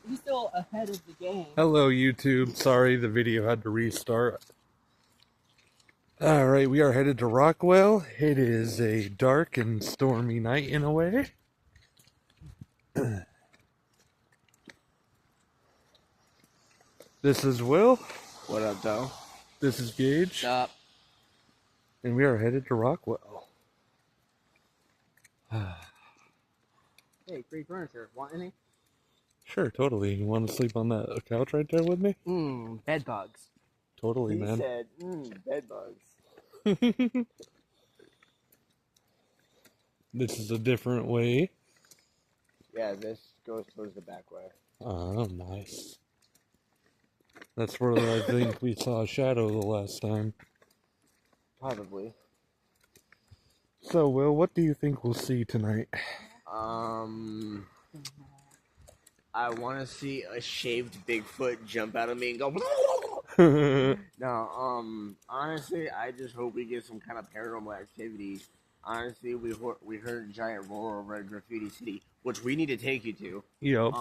He's still ahead of the game. Hello, YouTube. Sorry, the video had to restart. Alright, we are headed to Rockwell. It is a dark and stormy night in a way. This is Will. What up, though? This is Gage. Stop. And we are headed to Rockwell. Hey, free furniture. Want any? Sure, totally. You want to sleep on that couch right there with me? Bed bugs. Totally, man. He said, bed bugs. This is a different way. Yeah, this goes towards the back way. Oh, nice. That's where I think we saw a shadow the last time. Probably. So, Will, what do you think we'll see tonight? I want to see a shaved Bigfoot jump out of me and go. No, honestly, I just hope we get some kind of paranormal activity. Honestly, we heard a giant roar over at Graffiti City, which we need to take you to. Yep.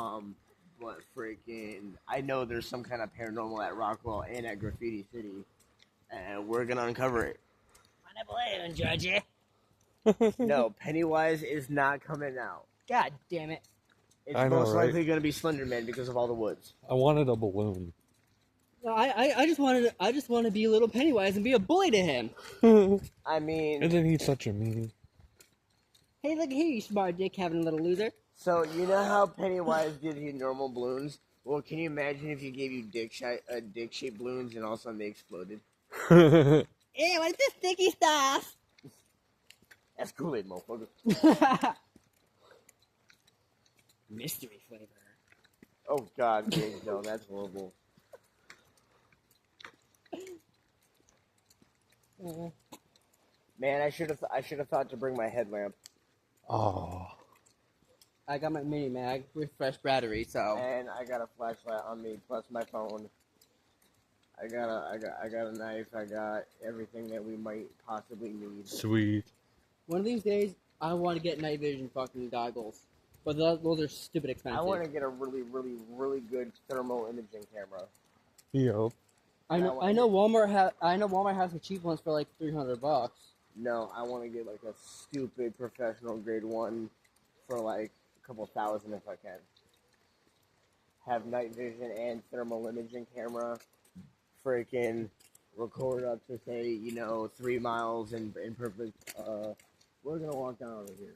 But freaking, I know there's some kind of paranormal at Rockwell and at Graffiti City, and we're gonna uncover it. Wanna play, Georgie? No, Pennywise is not coming out. God damn it. It's I know, most right? likely gonna be Slender Man because of all the woods. I wanted a balloon. No, I just want to be a little Pennywise and be a bully to him. I mean, And then he's such a meanie. Hey, look here, you smart dick having a little loser. so you know how Pennywise gives you normal balloons? Well, can you imagine if you gave you dick-shaped balloons and all of a sudden they exploded? Hey, what is this sticky stuff? That's Kool-Aid, motherfucker. Mystery flavor. Oh God, Gage, no, that's horrible. Man, I should have thought to bring my headlamp. Oh. I got my mini mag with fresh battery, so. And I got a flashlight on me, plus my phone. I got a knife. I got everything that we might possibly need. Sweet. One of these days, I want to get night vision fucking goggles, but those are stupid expensive. I want to get a really, really, really good thermal imaging camera. Yep. I know Walmart has some cheap ones for like $300. No, I want to get like a stupid professional grade one for like a couple thousand if I can. Have night vision and thermal imaging camera. Freaking record up to say 3 miles in perfect. We're gonna walk down over here.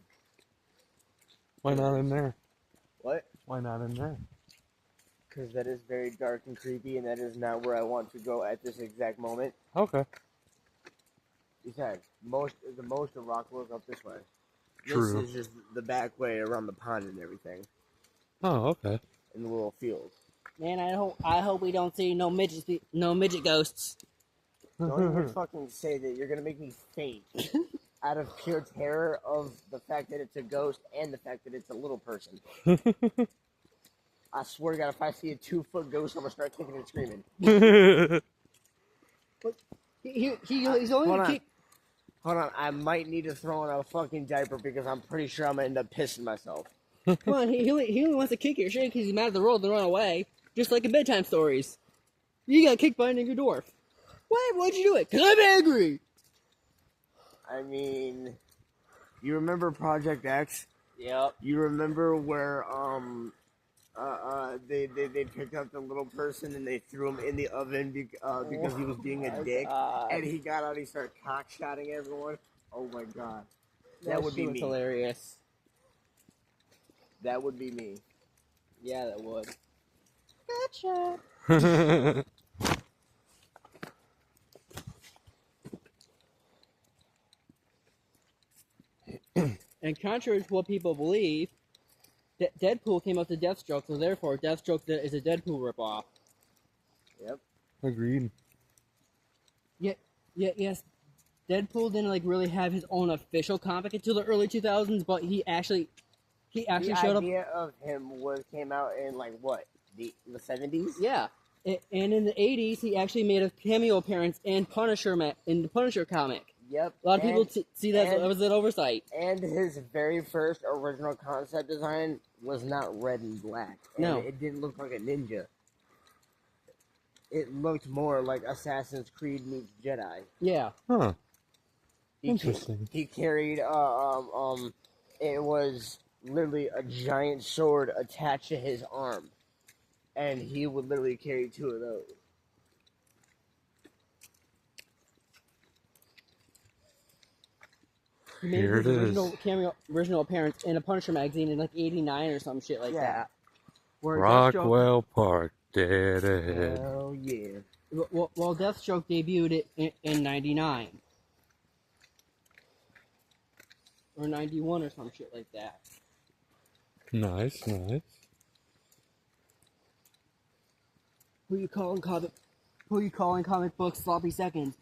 Why not in there? What? Why not in there? Because that is very dark and creepy, and that is not where I want to go at this exact moment. Okay. Besides, the most of Rockwell is up this way. True. This is just the back way around the pond and everything, Oh, okay. in the little field. Man, I hope we don't see no midget ghosts. Don't even fucking say that. You're gonna make me faint out of pure terror of the fact that it's a ghost and the fact that it's a little person. I swear to God, if I see a 2-foot ghost, I'm gonna start kicking and screaming. He's only Hold on, I might need to throw in a fucking diaper because I'm pretty sure I'm gonna end up pissing myself. Come on, he only wants to kick your shit because he's mad at the world and run away, just like in bedtime stories. You got kicked by an angry dwarf. Why? Why'd you do it? 'Cause I'm angry. I mean, you remember Project X? Yep. You remember where they picked up the little person and they threw him in the oven because he was being a dick, and he got out and he started cock-shotting everyone. Oh my God, that would be me. Hilarious. That would be me. Yeah, that would. Gotcha. And contrary to what people believe, Deadpool came up to Deathstroke, so therefore Deathstroke is a Deadpool ripoff. Yep. Agreed. Yes. Deadpool didn't really have his own official comic until the early 2000s, but he actually showed up. The idea of him came out in the 70s. Yeah, and in the 80s he actually made a cameo appearance in the Punisher comic. Yep. A lot of people see that and- as an oversight. And his very first original concept design was not red and black. And No. it didn't look like a ninja. It looked more like Assassin's Creed meets Jedi. Yeah. Huh. He Interesting. He carried it was literally a giant sword attached to his arm, and he would literally carry two of those. He made Here his it original is. cameo, original appearance in a Punisher magazine in like '89 or some shit like Yeah. that. Where Deathstroke- Rockwell Park, dead ahead. Hell yeah! Well, Deathstroke debuted it in '99 or '91 or some shit like that. Nice, nice. Who you calling comic books sloppy seconds?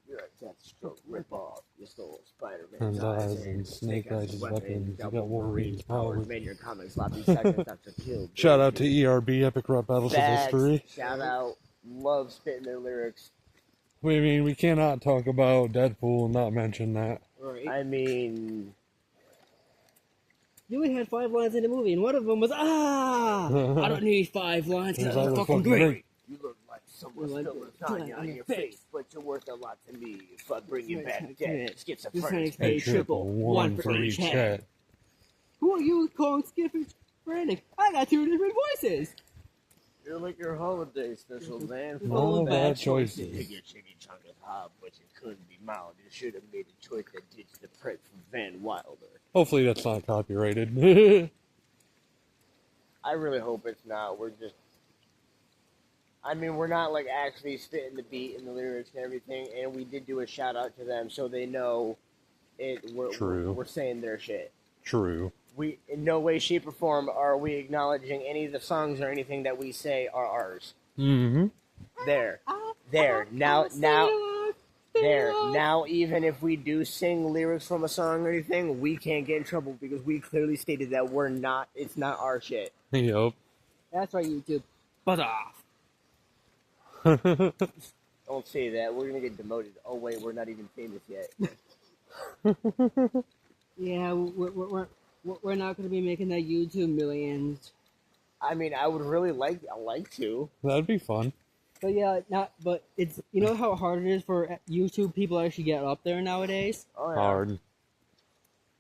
You're a Deathstroke ripoff. You stole Spider-Man's And eyes eyes and and Snake Eyes' weapons. You got Wolverine's Wolverine's powers. Made your comic sloppy seconds after kill. Shout out to ERB, Epic Rap Battles of Facts. History. Shout out. Love spitting their lyrics. I mean, we cannot talk about Deadpool and not mention that. Right. I mean, You only had 5 lines in the movie, and one of them was I don't need 5 lines. He's That's all fucking fucking great. you look like someone Like spilled a lasagna tongue on your face, but you're worth a lot to me. If I bring you back This dead, is schizophrenic. Hey, triple, one for each head. Who are you calling schizophrenic? I got 2 different voices. You're like your holiday special, man. All bad choices. Pick your chicken chunk is hot, but you couldn't be mild. You should have made a choice that ditched the prick from Van Wilder. Hopefully that's not copyrighted. I really hope it's not. We're just. I mean, we're not like actually spitting the beat and the lyrics and everything, and we did do a shout out to them so they know it. True. We're saying their shit. True. We, in no way, shape, or form are we acknowledging any of the songs or anything that we say are ours. Mm-hmm. There. Now, even if we do sing lyrics from a song or anything, we can't get in trouble because we clearly stated that it's not our shit. Yup. That's right, YouTube. Buzz off. Don't say that. We're gonna get demoted. Oh wait, we're not even famous yet. Yeah, we're not going to be making that YouTube millions. I mean, I would really like to. That'd be fun. But yeah, but it's, you know how hard it is for YouTube people to actually get up there nowadays? Oh, yeah. Hard.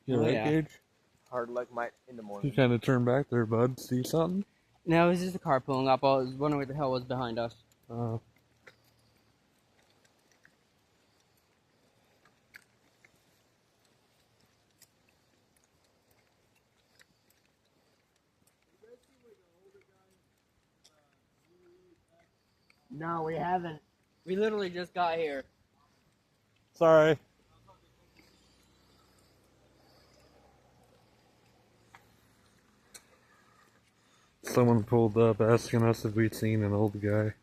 You Oh, right, yeah. Gage? Hard like in the You morning. kind of turned back there, bud. See something? No, it was just a car pulling up. I was wondering what the hell was behind us. No, we haven't. We literally just got here. Sorry. Someone pulled up asking us if we'd seen an old guy.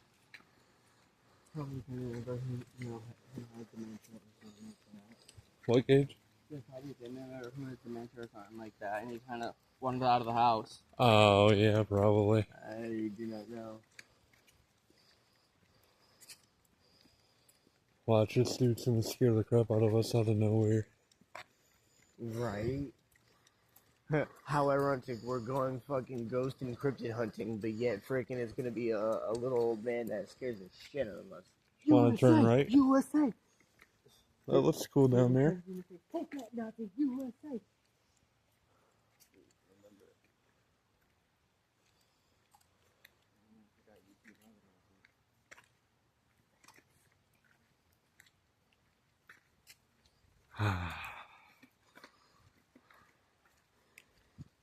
Probably has dementia or something like that. What, Gage? Just probably who has dementia or something like that, and he kind of wanted out of the house. Oh, yeah, probably. I do not know. Watch, this dude's gonna scare the crap out of us out of nowhere. Right. How ironic, we're going fucking ghost and cryptid hunting, but yet freaking it's gonna be a little old man that scares the shit out of us. Wanna turn right? USA! That looks cool down there. Take that, Nazi, USA!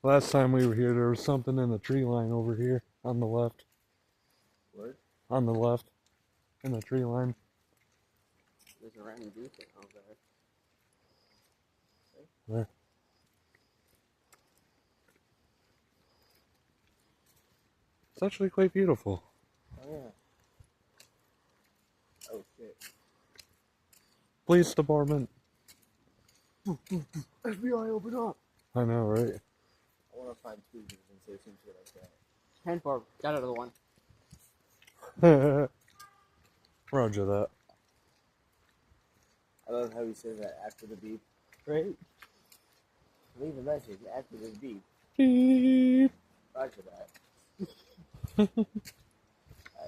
Last time we were here, there was something in the tree line over here on the left. What? On the left. In the tree line. There's a random dude thing over there. Where? It's actually quite beautiful. Oh yeah. Oh shit. Police department. FBI, open up! I know, right? I wanna find tweezers and say some shit like that. 10-4, got another one. Roger that. I love how he says that after the beep. Right? Leave a message after the beep. Beep. Roger that.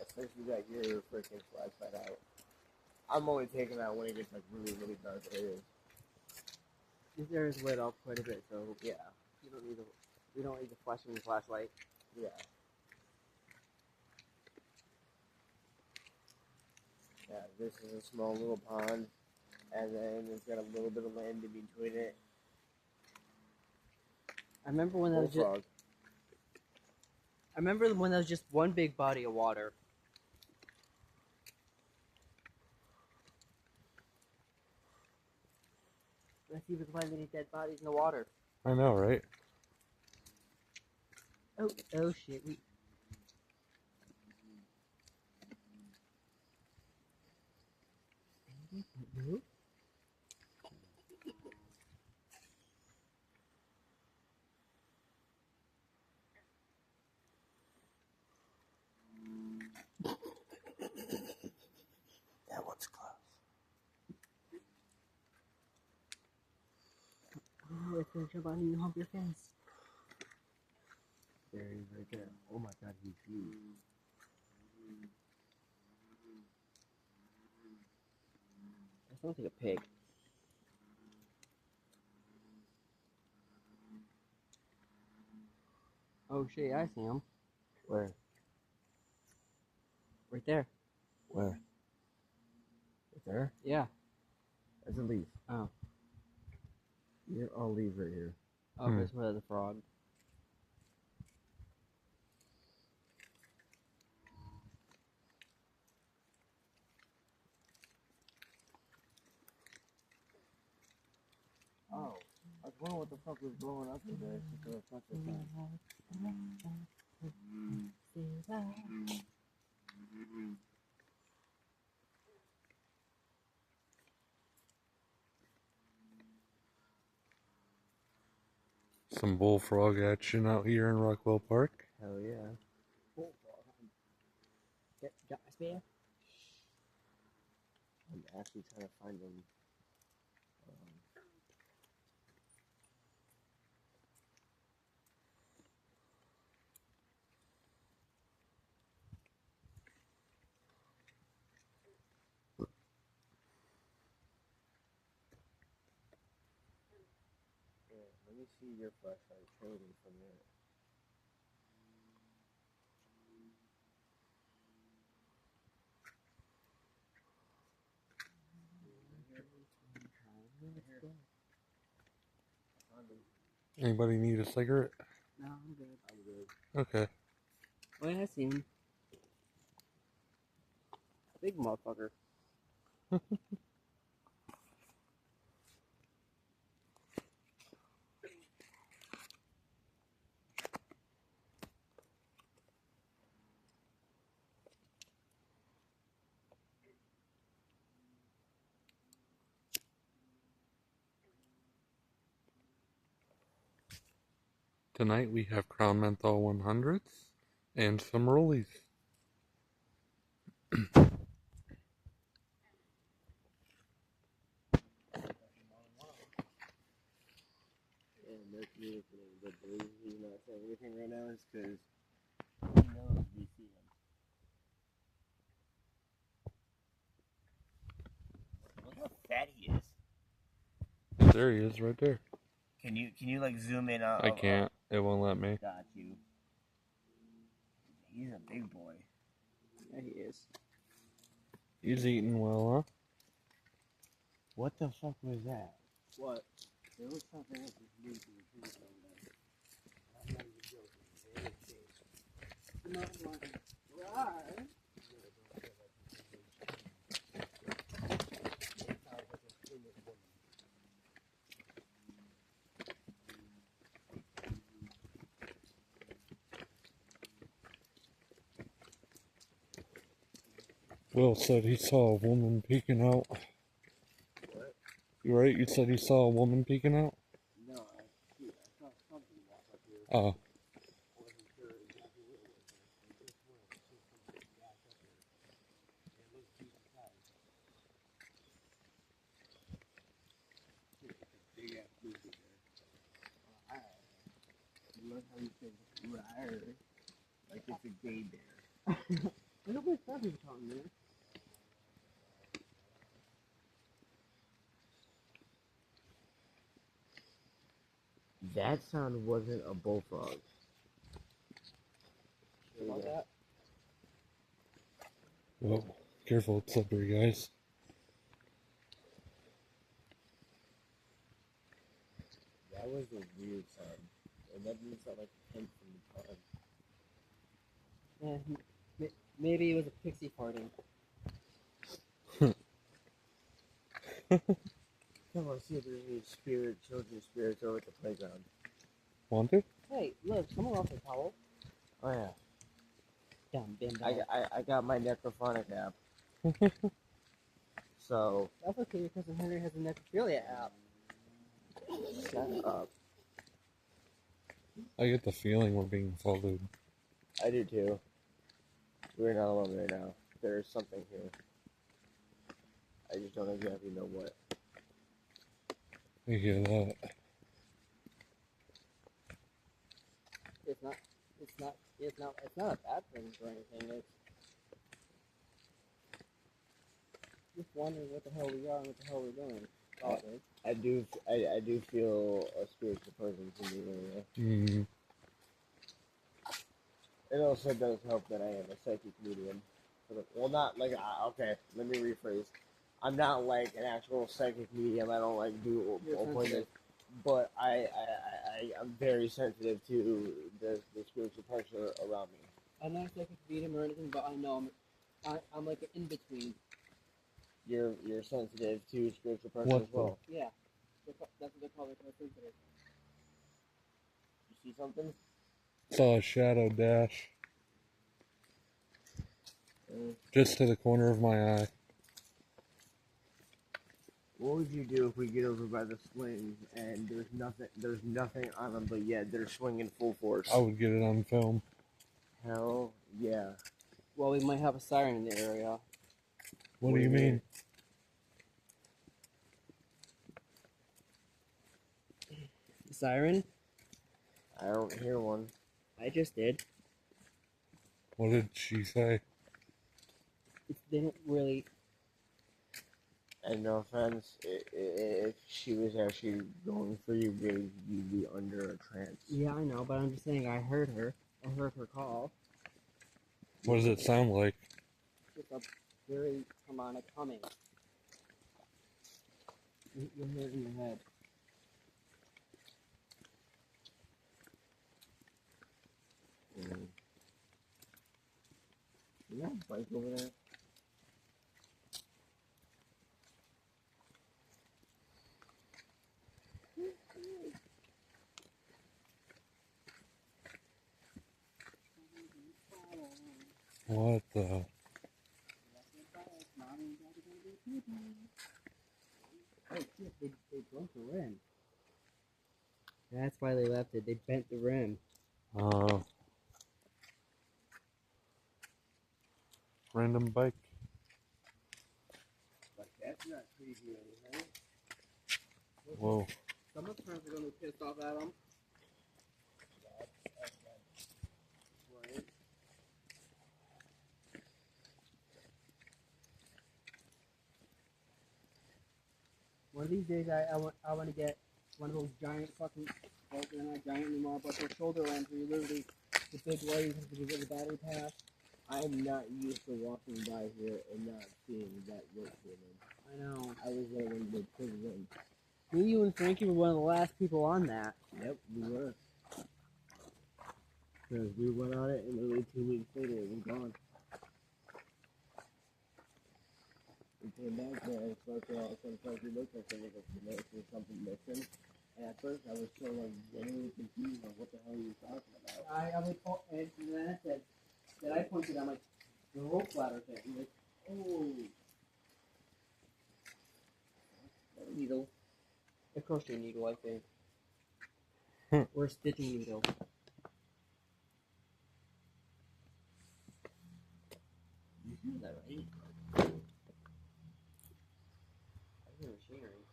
Especially got your freaking flashlight out. I'm only taking that when it gets like really, really dark areas. This area is lit up quite a bit, so Yeah. we don't need the flashing flashlight. Yeah. Yeah, this is a small little pond, and then it's got a little bit of land in between it. I remember when that was just. Bullfrog. I remember when that was just one big body of water. Let's see if we can find any dead bodies in the water. I know, right? Oh shit! That one's close. Oh, it's gonna jump on you and hump your face. There he is right there. Oh my god, he's huge. That sounds like a pig. Oh shit, I see him. Where? Right there. Where? Right there? Yeah. That's a leaf. Oh. You're all leaves right here. Oh, this was the frog. Oh. I was wondering what the fuck was blowing up in there. Some bullfrog action out here in Rockwell Park. Hell yeah. Yep, got my spear. I'm actually trying to find them. Yeah, let me see your flashlight trading from there. Anybody need a cigarette? No, I'm good. I'm good. Okay. Wait, I see him. Big motherfucker. Tonight we have Crown Menthol 100s and some rollies. And no communicating, but the reason he's not saying anything right now is because he knows we see him. Look how fat he is. There he is, right there. Can you like zoom in on? I can't. It won't let me. Got you. He's a big boy. Yeah, he is. He's eating well, huh? What the fuck was that? What? There was something that was new to the tree over there. I'm not even joking. There is Right. Will said he saw a woman peeking out. What? You right? You said he saw a woman peeking out? No, I saw something walk up here. Oh. I wasn't sure exactly what it was. I just swear I saw something back up here. It looked decent size. like how you say rawr. Like it's a gay bear. Nobody thought he was talking there. That sound wasn't a bullfrog. Sure about that? Oh, careful, it's slippery, guys. That was a weird sound. And that didn't sound like a hint from the pond. Yeah, maybe it was a pixie farting. Come on, see if there's any children's spirits over at the playground. Want to? Hey, look, someone lost their towel. Oh yeah. Dumb bin I got my necrophonic app. So That's okay, your cousin Henry has a necrophilia app. shut up. I get the feeling we're being followed. I do too. We're not alone right now. There is something here. I just don't exactly know what. I hear that. It's not a bad thing or anything. It's just wondering what the hell we are and what the hell we're doing. Oh, it is. I do feel a spiritual presence in the area. Mm. It also does help that I am a psychic medium. Well, not like okay. Let me rephrase. I'm not like an actual psychic medium. I don't like do You're appointments, sensitive. but I'm very sensitive to the spiritual pressure around me. I'm not a psychic medium or anything, but I know I'm like an in between. You're sensitive to spiritual pressure What as well. Yeah, that's what they call it. Sensitive. You see something? Saw a shadow dash just to the corner of my eye. What would you do if we get over by the swings and there's nothing on them, but yet they're swinging full force? I would get it on film. Hell yeah. Well, we might have a siren in the area. What do you mean? Siren? I don't hear one. I just did. What did she say? They don't really. And no offense, if she was actually going for you, you'd be under a trance. Yeah, I know, but I'm just saying I heard her. I heard her call. What does it sound like? It's a very harmonic humming. You'll hear it in your head. You got a bike over there? What the? Oh shit, they broke the rim. That's why they left it. They bent the rim. Random bike. Like, that's not crazy or anything. Whoa. Some of the friends are gonna be pissed off at them. Right. One of these days, I want to get one of those giant fucking, well, they're not giant anymore, but they're shoulder lamps where you literally, the big lights because of the battery pack. I'm not used to walking by here and not seeing that work woman. I know. I was there when they put it in. Me, you, and Frankie were one of the last people on that. Yep, we were. Because we went on it and literally 2 weeks later it was gone. We came back there and started all of a sudden we looked at something like there's something missing. And at first I was so like genuinely confused on what the hell he was talking about. I was, and then I said, then I pointed out like the rope ladder thing. I'm like, oh, needle, a crochet needle, I think, or a stitching needle. You see that right? I hear machinery.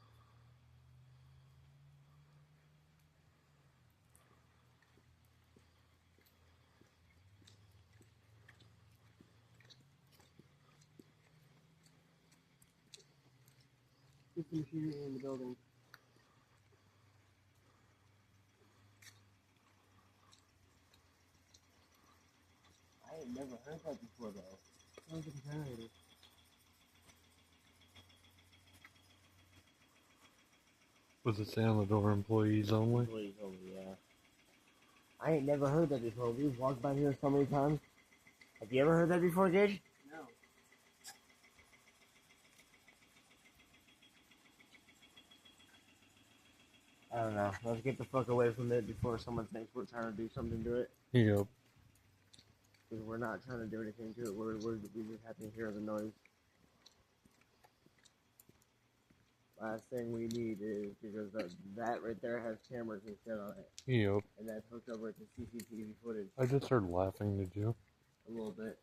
Just the machinery in the building. I ain't never heard that before though. Sounds like a generator. Was it say on the door employees only? Employees only, yeah. I ain't never heard that before. We've walked by here so many times. Have you ever heard that before, Gage? No. I don't know. Let's get the fuck away from it before someone thinks we're trying to do something to it. Yep. Because we're not trying to do anything to it. We just have to hear the noise. Last thing we need is, because that right there has cameras and shit on it. Yep. And that's hooked over to CCTV footage I just heard laughing, did you? a little bit.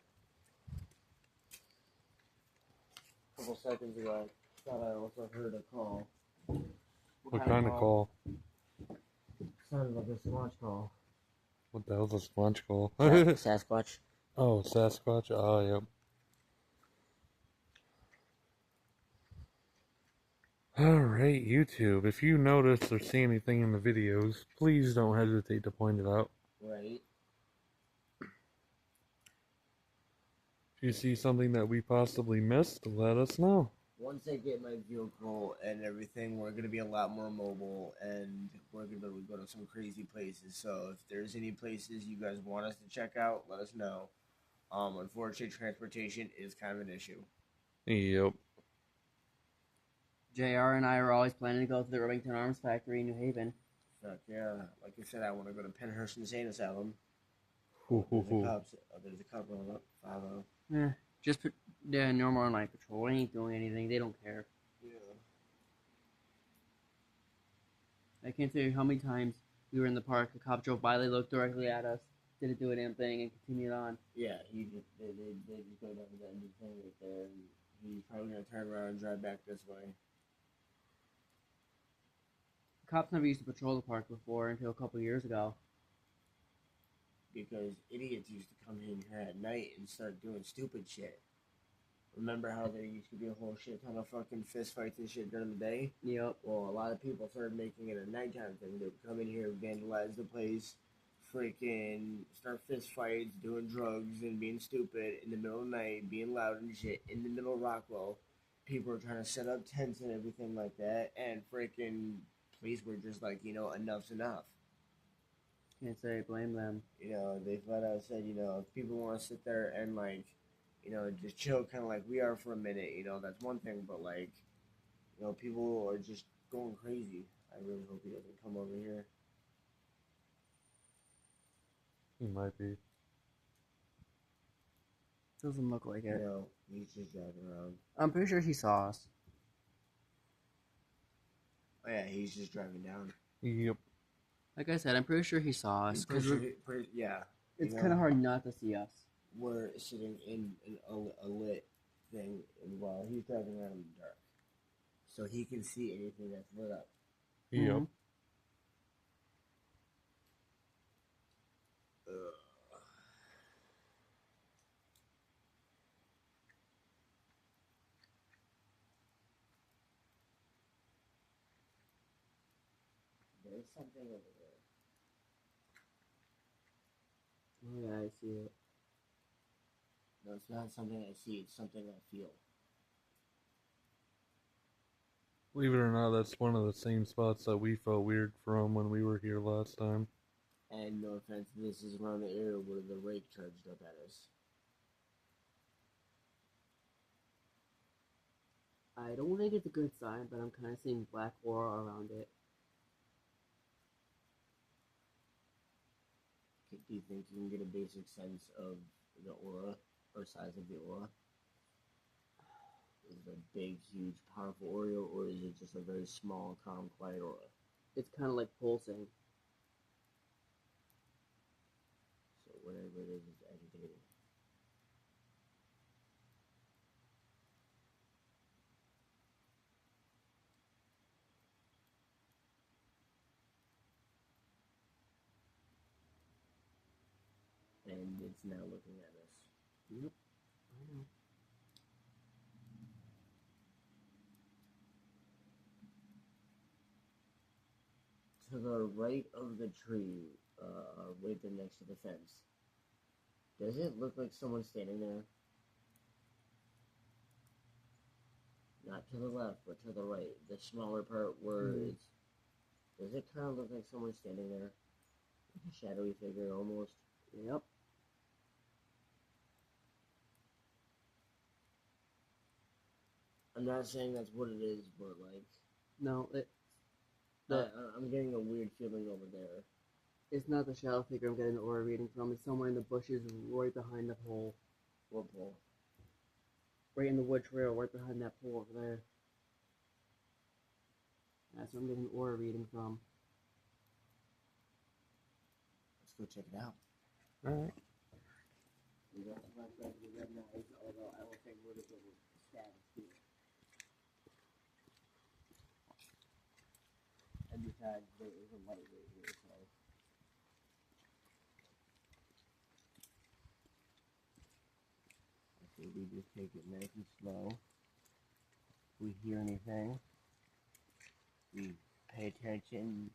A couple seconds ago, I thought I also heard a call. What kind of call? Sounded like a Squatch call. What the hell's a sponge call? Sasquatch. Oh, Sasquatch? Oh, yep. Alright, YouTube. If you notice or see anything in the videos, please don't hesitate to point it out. Right. If you see something that we possibly missed, let us know. Once I get my vehicle and everything, we're going to be a lot more mobile, and we're going to be able to go to some crazy places. So if there's any places you guys want us to check out, let us know. Unfortunately, transportation is kind of an issue. Yep. JR and I are always planning to go to the Irvington Arms Factory in New Haven. Fuck yeah. Like I said, I want to go to Penhurst Insane Asylum. Hoo, hoo, hoo. There's a cop on up. 5-0. Yeah, just put normal on night patrol. They ain't doing anything. They don't care. Yeah. I can't tell you how many times we were in the park. A cop drove by. They looked directly at us. Didn't do a damn thing and continued on. Yeah, they just go down to that end thing right there, and he's probably going to turn around and drive back this way. Cops never used to patrol the park before until a couple years ago. Because idiots used to come in here at night and start doing stupid shit. Remember how there used to be a whole shit ton of fucking fist fights and shit during the day? Yep. Well, a lot of people started making it a nighttime thing. They would come in here, vandalize the place, freaking start fist fights, doing drugs and being stupid in the middle of the night, being loud and shit in the middle of Rockwell. People were trying to set up tents and everything like that, and freaking police were just like, enough's enough. Can't say blame them. They flat out said, if people want to sit there and, just chill kind of like we are for a minute, that's one thing, but, people are just going crazy. I really hope he doesn't come over here. He might be. Doesn't look like it. He's just driving around. I'm pretty sure he saw us. Oh, yeah, he's just driving down. Yep. Like I said, I'm pretty sure he saw us. Yeah. It's kind of hard not to see us. We're sitting in a lit thing while he's driving around in the dark. So he can see anything that's lit up. Yep. Mm-hmm. There's something over there. Oh, yeah, I see it. No, it's not something I see. It's something I feel. Believe it or not, that's one of the same spots that we felt weird from when we were here last time. And no offense, this is around the area where the rake charged up at us. I don't think it's a good sign, but I'm kind of seeing black aura around it. Do you think you can get a basic sense of the aura, or size of the aura? Is it a big, huge, powerful aura, or is it just a very small, calm, quiet aura? It's kind of like pulsing. So whatever it is, it's agitating. And it's now looking at us. Yep. I know. to the right of the tree, right there next to the fence. Does it look like someone standing there? Not to the left, but to the right. The smaller part where it's... Does it kind of look like someone standing there? Like a shadowy figure, almost? Yep. I'm not saying that's what it is, but like... No, I'm getting a weird feeling over there. it's not the shadow figure I'm getting the aura reading from. It's somewhere in the bushes right behind the pole. What pole? Right in the wood trail, right behind that pole over there. That's where I'm getting the aura reading from. Let's go check it out. Alright. We got the flashlight with red knives, although I will think we're going to stab too. And besides, there is a light right here, so... Okay, we just take it nice and slow. If we hear anything, we pay attention.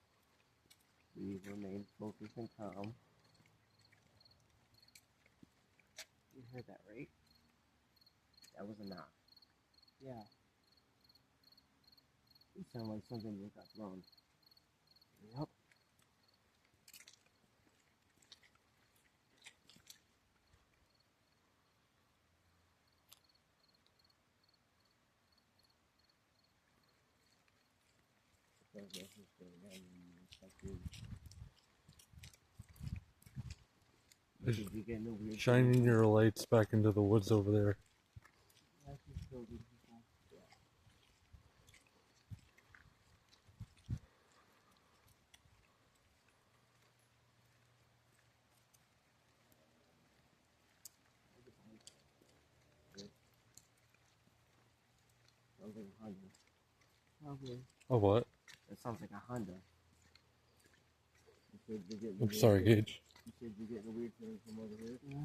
We remain focused and calm. You heard that, right? That was a knock. Yeah. It sounded like something just got thrown. Yep. Shining your lights back into the woods over there. Sounds like a Honda. Probably. Oh, what? That sounds like a Honda. You said you're getting I'm weird sorry, feeling- Gage. You said you're getting a weird feeling from over here? Yeah.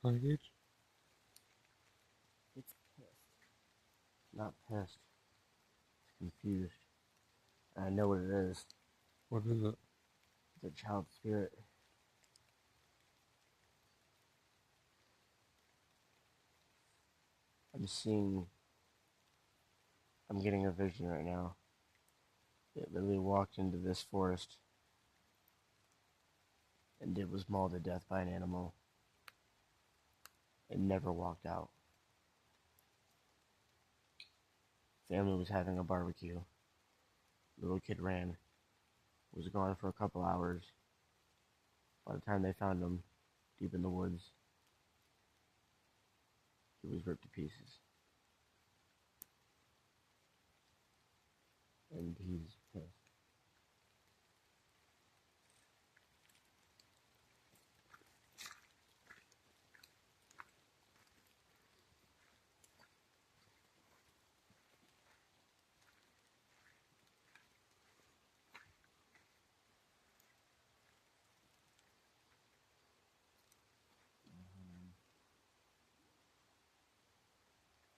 Hi, Gage. It's pissed. Not pissed. It's confused. I know what it is. What is it? It's a child spirit. I'm getting a vision right now. It literally walked into this forest and it was mauled to death by an animal. It never walked out. Family was having a barbecue. Little kid ran. Was gone for a couple hours. By the time they found him, deep in the woods, he was ripped to pieces. And he's pissed.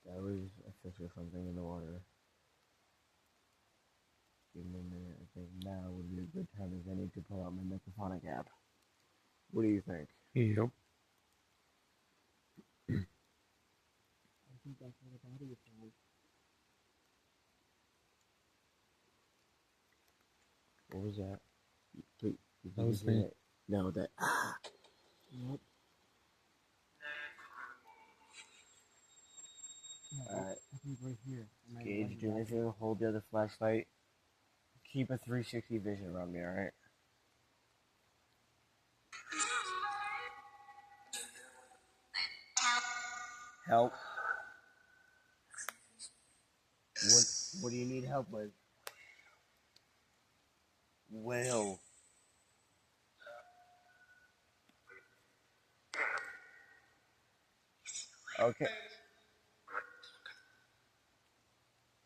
That was a fish or something in the water. Give me a minute. I think now would be a good time as any to pull out my mechaphonic app. What do you think? Yep. I think that's where the body is found. What was that? Please, That was me. No, that. Yep. Yeah, Alright. I think right here. Gage, do me a favor, hold the other flashlight. Keep a 360 vision around me, alright? Help. What do you need help with? Well. Okay.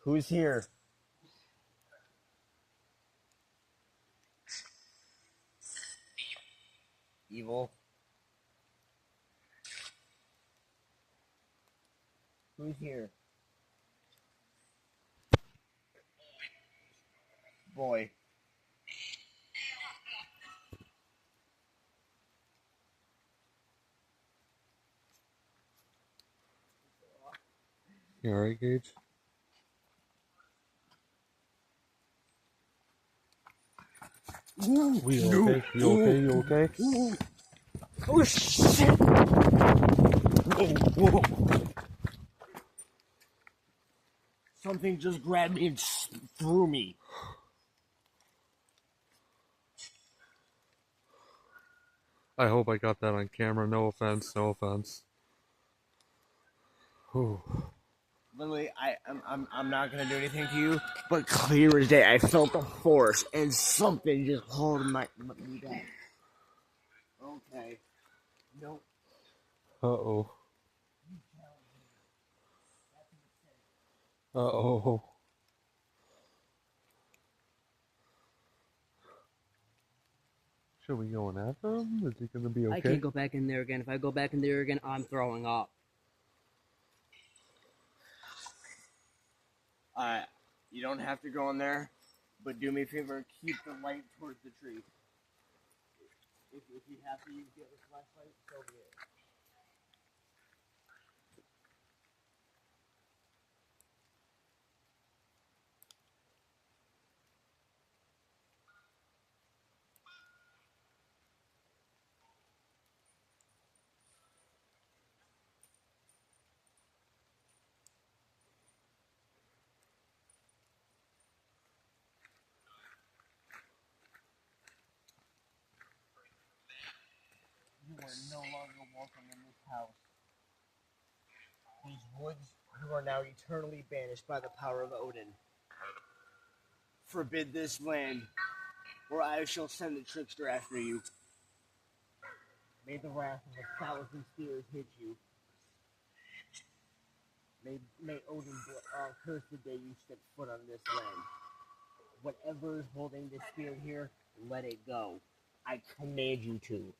Who's here? Evil. Who's here? Boy. You alright, Gage? We okay? You okay? You okay? Oh shit! Whoa. Something just grabbed me and threw me. I hope I got that on camera. No offense. No offense. Whew. Literally, I'm not gonna do anything to you, but clear as day, I felt the force and something just hauled me back. Okay. Nope. Uh-oh. Uh-oh. Should we go in after him? Is he gonna be okay? I can't go back in there again. If I go back in there again, I'm throwing up. You don't have to go in there, but do me a favor, keep the light towards the tree. If you have to use the other flashlight, so be it. You are no longer welcome in this house. These woods, you are now eternally banished by the power of Odin. Forbid this land, or I shall send the trickster after you. May the wrath of 1,000 spears hit you. May Odin curse the day you step foot on this land. Whatever is holding this spear here, let it go. I command you to.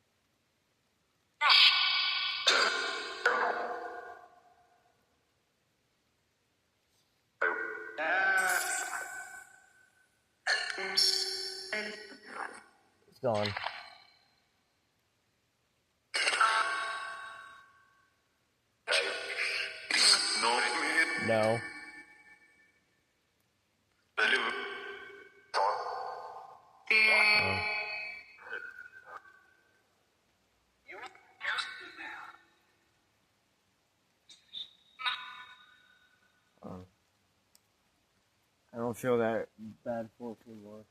It's gone. No. I don't feel that bad for it anymore.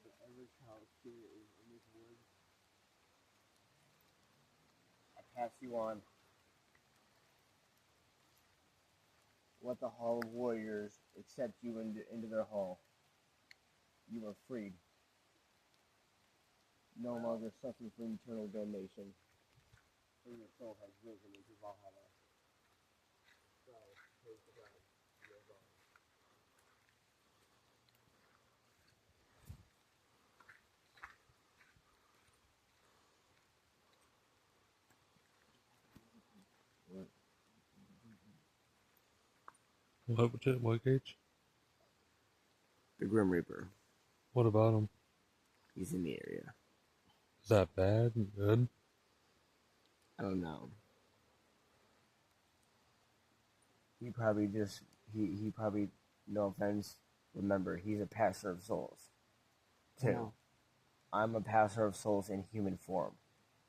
Whatever child spirit is in this woods, I pass you on. Let the Hall of Warriors accept you into their hall. You are freed. No longer suffering from eternal damnation. For your soul has risen into Valhalla. So, praise the God. You are gone. What, Gage? The Grim Reaper. What about him? He's in the area. Is that bad? Good? I don't know. He probably, no offense, remember, he's a passer of souls. Two, No. I'm a passer of souls in human form.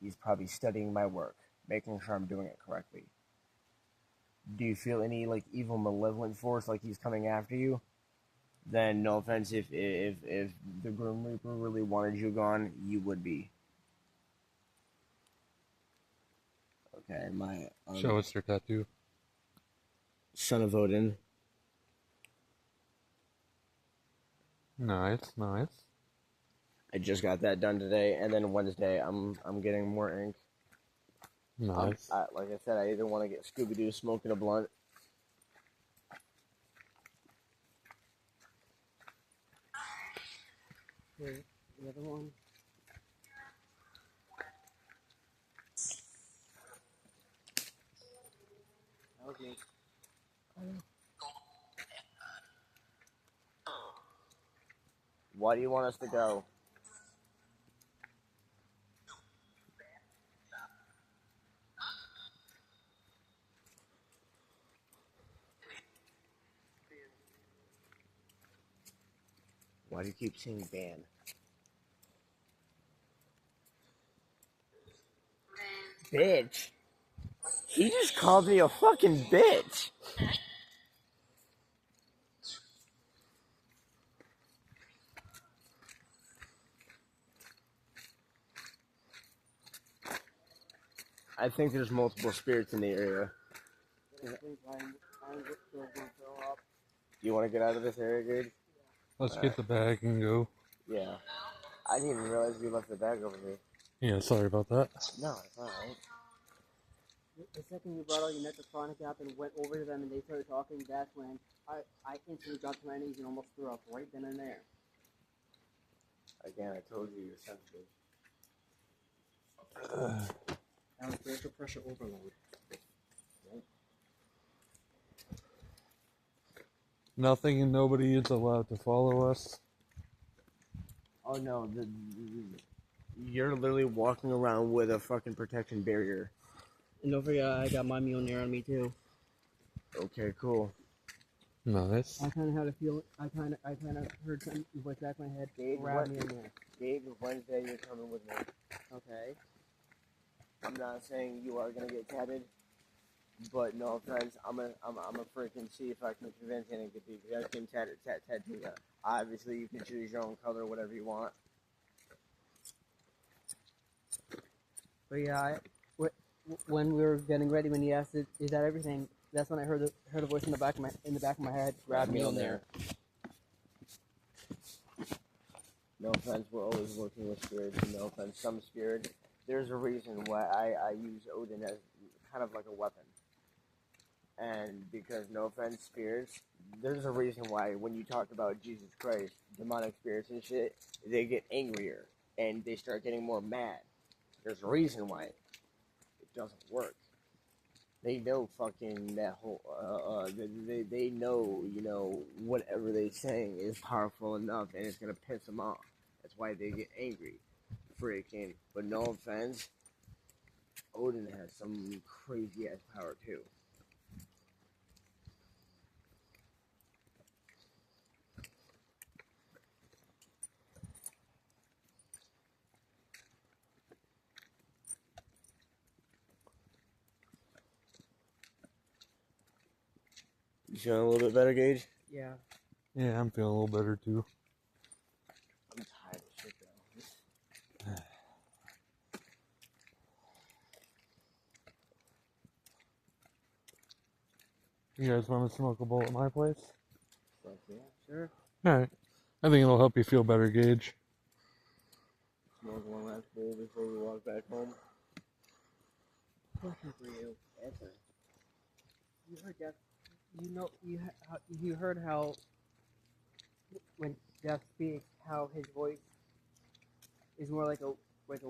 He's probably studying my work, making sure I'm doing it correctly. Do you feel any, evil, malevolent force, he's coming after you? Then, no offense, if the Grim Reaper really wanted you gone, you would be. Okay, my Show us your tattoo. Son of Odin. Nice, nice. I just got that done today, and then Wednesday I'm getting more ink. Nice. Like I said, I either want to get Scooby Doo smoking a blunt. Here's the other one. That was me. Why do you want us to go? Why do you keep saying ban? Bitch. He just called me a fucking bitch. I think there's multiple spirits in the area. Yeah. Do you want to get out of this area, Gage? Let's get the bag and go. Yeah. I didn't even realize we left the bag over here. Yeah, sorry about that. No, it's alright. The second you brought out your Necrophonic app and went over to them and they started talking, that's when I instantly got to my knees and almost threw up right then and there. Again, I told you you're sensitive. That was spiritual pressure overload. Nothing and nobody is allowed to follow us. Oh no, you're literally walking around with a fucking protection barrier. And don't forget, I got my Mjolnir on me too. Okay, cool. Nice. I kind of had a feeling. I kind of heard something voice back in my head. Grab me in there. Gabe, Wednesday you're coming with me. Okay. I'm not saying you are gonna get tatted, but no offense, I'm a freaking see if I can convince him to get the exact same tattoo. Obviously, you can choose your own color, whatever you want. But yeah, when we were getting ready, when he asked, "Is that everything?" That's when I heard a voice in the back of my head. Grab me on there. No offense, we're always working with spirits. No offense, some spirits. There's a reason why I use Odin as kind of like a weapon. And because, no offense, spirits, there's a reason why when you talk about Jesus Christ, demonic spirits and shit, they get angrier and they start getting more mad. There's a reason why it doesn't work. They know fucking that whole, they know, you know, whatever they're saying is powerful enough and it's gonna piss them off. That's why they get angry. Freaking, but no offense, Odin has some crazy ass power too. You feeling a little bit better, Gage? Yeah. Yeah, I'm feeling a little better too. I'm tired of shit though. You guys want to smoke a bowl at my place? Fuck yeah, sure. Alright. I think it'll help you feel better, Gage. Smoke one last bowl before we walk back home. Question for you. Answer. You heard Jeff. You heard how when Jeff speaks, how his voice is more like a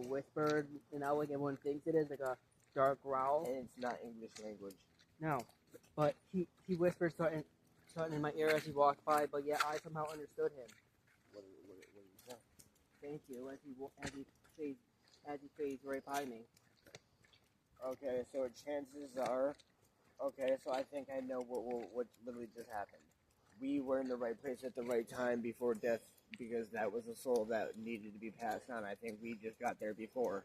whisper, and not like everyone thinks it is, like a dark growl. And it's not English language. No, but he whispers something in my ear as he walked by. But yeah, I somehow understood him. What do you say? Thank you. As he fades right by me. Okay, so chances are, okay, so I think I know what literally just happened. We were in the right place at the right time before death, because that was a soul that needed to be passed on. I think we just got there before,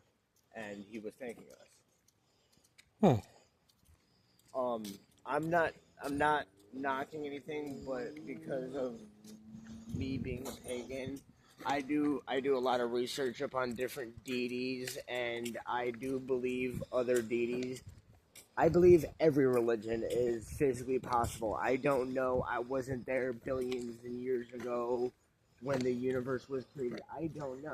and he was thanking us. Huh. I'm not knocking anything, but because of me being a pagan, I do a lot of research upon different deities, and I do believe other deities I believe every religion is physically possible. I don't know. I wasn't there billions and years ago when the universe was created. I don't know.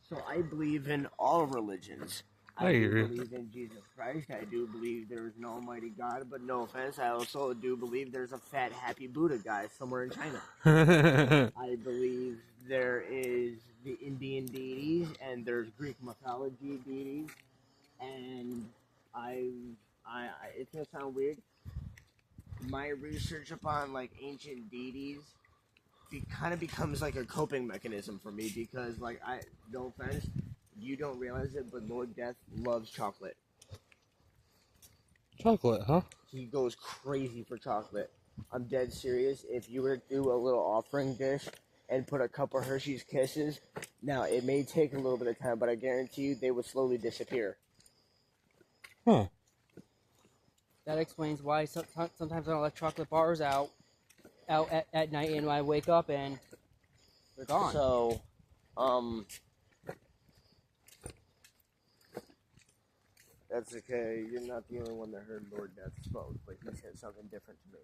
So I believe in all religions. I I do hear you. believe in Jesus Christ. I do believe there is an almighty God, but no offense, I also do believe there's a fat, happy Buddha guy somewhere in China. I believe there is the Indian deities, and there's Greek mythology deities, and it's gonna sound weird. My research upon like ancient deities kind of becomes like a coping mechanism for me because, like, no offense, you don't realize it, but Lord Death loves chocolate. Chocolate, huh? He goes crazy for chocolate. I'm dead serious. If you were to do a little offering dish and put a couple Hershey's Kisses, now it may take a little bit of time, but I guarantee you they would slowly disappear. Huh. That explains why sometimes I don't let chocolate bars out at night, and I wake up and they're gone. So, that's okay. You're not the only one that heard Lord Death spoke, but he said something different to me.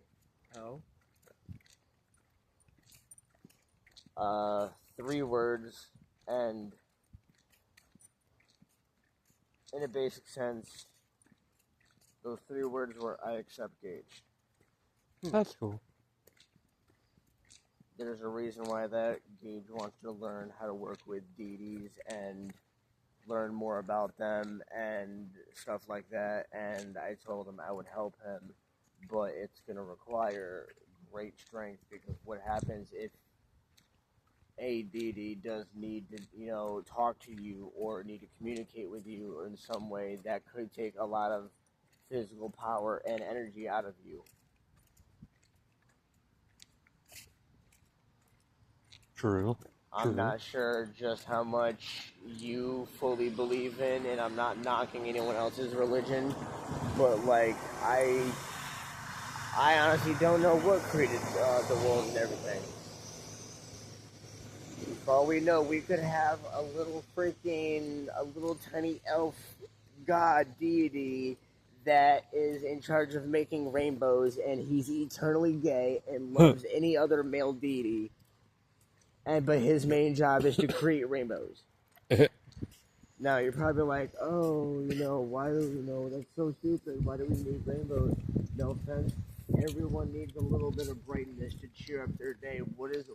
Oh? 3 words, and in a basic sense, those 3 words were I accept Gage. That's cool. There's a reason why that Gage wants to learn how to work with deities and learn more about them and stuff like that, and I told him I would help him, but it's going to require great strength, because what happens if a deity does need to, talk to you or need to communicate with you in some way, that could take a lot of physical power and energy out of you. True. I'm not sure just how much you fully believe in, and I'm not knocking anyone else's religion, but like I honestly don't know what created the world and everything. For all we know, we could have a little tiny elf god deity that is in charge of making rainbows, and he's eternally gay and loves any other male deity. But his main job is to create rainbows. Now you're probably like, oh, why do that's so stupid? Why do we need rainbows? No offense, everyone needs a little bit of brightness to cheer up their day. What is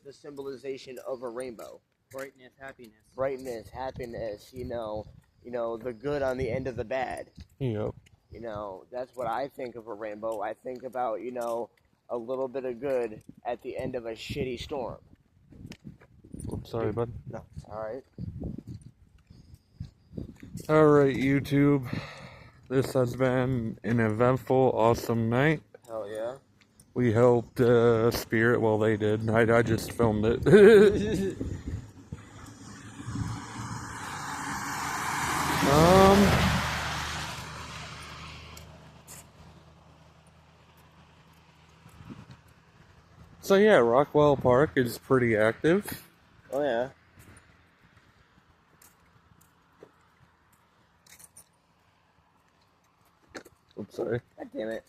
the symbolization of a rainbow? Brightness, happiness. Brightness, happiness. The good on the end of the bad. Yep. That's what I think of a rainbow. I think about a little bit of good at the end of a shitty storm. Oops, sorry, bud. No, all right. Alright, YouTube. This has been an eventful, awesome night. Hell yeah. We helped Spirit. Well, they did. I just filmed it. So yeah, Rockwell Park is pretty active. Oh yeah. Oops, sorry. God damn it.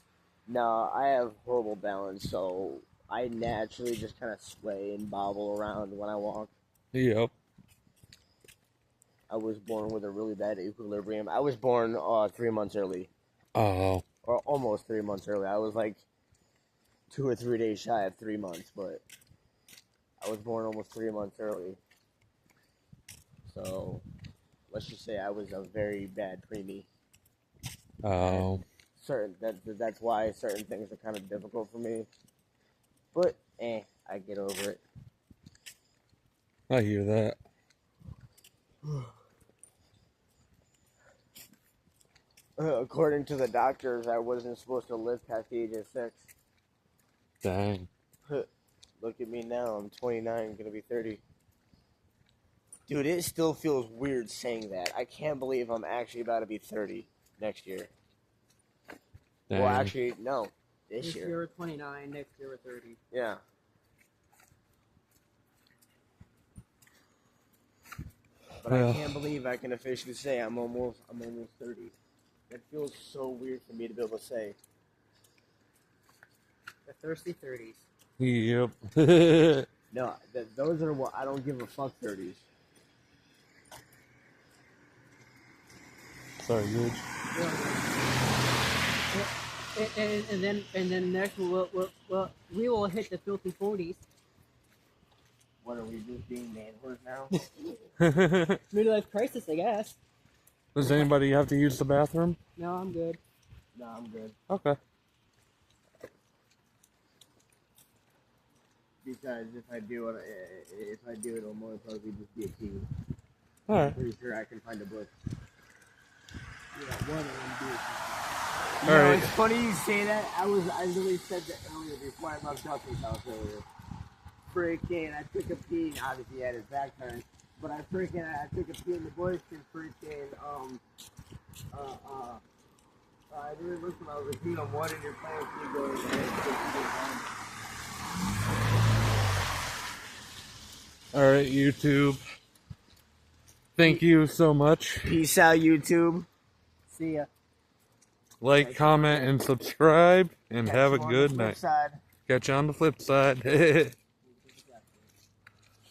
No, I have horrible balance, so I naturally just kind of sway and bobble around when I walk. Yep. I was born with a really bad equilibrium. I was born 3 months early. Oh. Or almost 3 months early. I was like 2 or 3 days shy of 3 months, but I was born almost 3 months early. So let's just say I was a very bad preemie. Oh. That's why certain things are kind of difficult for me. But I get over it. I hear that. According to the doctors, I wasn't supposed to live past the age of 6. Dang. Look at me now. I'm 29, gonna be 30. Dude, it still feels weird saying that. I can't believe I'm actually about to be 30 next year. Dang. Well, actually, no. This year. This year we're 29, next year we're 30. Yeah. But I can't believe I can officially say I'm almost 30. That feels so weird for me to be able to say. The thirsty 30s. Yep. No, those are what I don't give a fuck 30s. Sorry, Huge. And then next we will hit the filthy 40s. What are we just being man whores now? Midlife crisis, I guess. Does anybody have to use the bathroom? No, I'm good. No, I'm good. Okay. Besides, if I do it'll more probably just be a pee. All I'm right. pretty sure I can find a bush. Yeah, one of them do. You know, Alright. it's funny you say that. I literally said that earlier before I left Duffy's house earlier. Freaking, I took a pee. Obviously, he had his back turned, but I took a pee in the bush and freaking I didn't listen. I was like, dude, I'm watering your plants. You go ahead. All right, YouTube. Thank you so much. Peace out, YouTube. See ya. Like, comment, and subscribe, and Catch have a you on the good flip night. side. Catch you on the flip side.